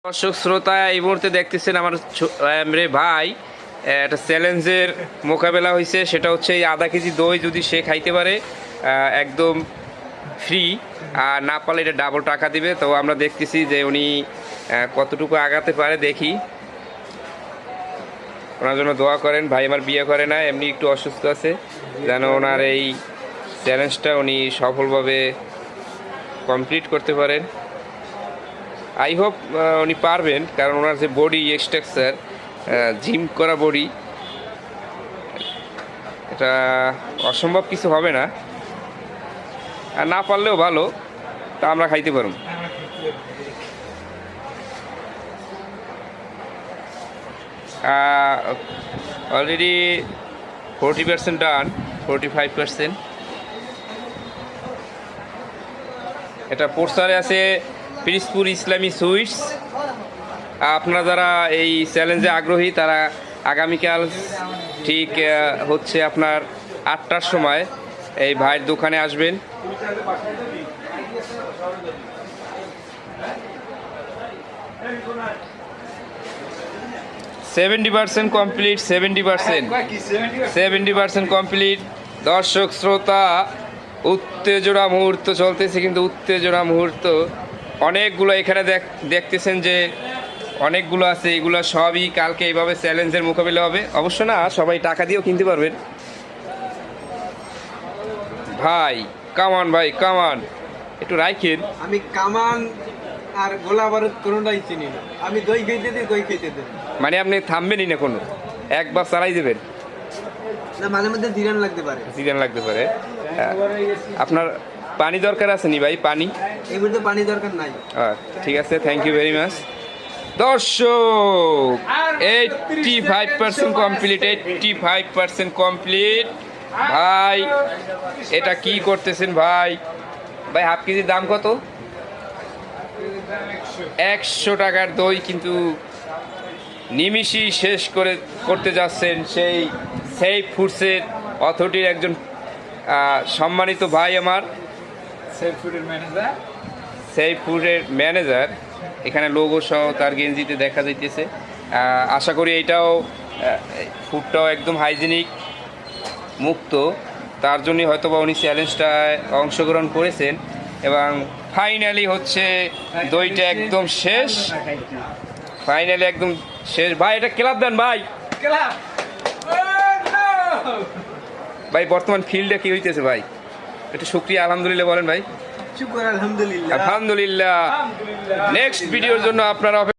দর্শক শ্রোতা এই মুহূর্তে দেখতেছেন আমার ভাই একটা চ্যালেঞ্জের মোকাবেলা হয়েছে, সেটা হচ্ছে এই আধা কেজি দই যদি সে খাইতে পারে একদম ফ্রি, আর না পারলে এটা ডাবল টাকা দিবে। তো আমরা দেখতেছি যে উনি কতটুকু আগাতে পারে, দেখি। ওনার জন্য দোয়া করেন। ভাই আমার বিয়ে করে না, এমনি একটু অসুস্থ আছে, যেন ওনার এই চ্যালেঞ্জটা উনি সফলভাবে কমপ্লিট করতে পারেন। আই হোপ উনি পারবেন, কারণ ওনার যে বডি স্ট্রাকচার, জিম করা বডি, এটা অসম্ভব কিছু হবে না। আর না পারলেও ভালো, তা আমরা খাইতে পারব। অলরেডি 40% ডান, 45%। এটা পোস্টারে আছে পিরিজপুর ইসলামী সুইটস। আপনারা যারা এই চ্যালেঞ্জে আগ্রহী তারা আগামীকাল ঠিক হচ্ছে আপনার 8টার সময় এই ভাইয়ের দোকানে আসবেন। %70 কমপ্লিট, 70% কমপ্লিট। দর্শক শ্রোতা, উত্তেজনা মুহূর্ত চলতেছে, কিন্তু উত্তেজনা মুহূর্ত অনেকগুলো এখানে দেখতেছেন যে অনেকগুলো আছে। এগুলো সবই কালকে এইভাবে চ্যালেঞ্জের মোকাবিলা হবে। অবশ্য না, সবাই টাকা দিয়েও কিনতে পারবেন। ভাই কামান, ভাই কামান একটু রাখেন। আমি কামান আর গোলা বারুদ কোনোটাই চিনি না। আমি দই খেতে দিই, দই খেতে দিই। মানে আপনি থামবেনই না, কোনো একবার চালাই দেবেন না, মাঝে মধ্যে জিরান লাগতে পারে। সিজন লাগতে পারে। আপনার পানি দরকার আছে নি ভাই? পানি এই মুহূর্তে পানি দরকার নাই। ঠিক আছে, থ্যাংক ইউ ভেরি মাচ। দর্শক 85% কমপ্লিট, 85% কমপ্লিট। ভাই এটা কি করতেছেন ভাই? ভাই হাফ কেজির দাম কত? 100 টাকার দই কিন্তু নিমিষেই শেষ করতে যাচ্ছেন সেই সেফ ফুডসের অথরিটির একজন সম্মানিত ভাই, আমার সেফ ফুডের ম্যানেজার। এখানে লোগো সহ তার গেঞ্জিতে দেখা যাইতেছে। আশা করি এইটাও ফুডটাও একদম হাইজেনিক মুক্ত, তার জন্যই হয়তো বা উনি চ্যালেঞ্জটায় অংশগ্রহণ করেছেন। এবং ফাইনালি হচ্ছে দইটা একদম শেষ, ফাইনালি একদম শেষ। ভাই এটা ক্লাব দেন ভাই, ভাই বর্তমান ফিল্ডে কি হইতেছে ভাই? একটু শুকরিয়া আলহামদুলিল্লাহ বলেন ভাই। শুকর আলহামদুলিল্লাহ। আলহামদুলিল্লাহ। নেক্সট ভিডিওর জন্য আপনারা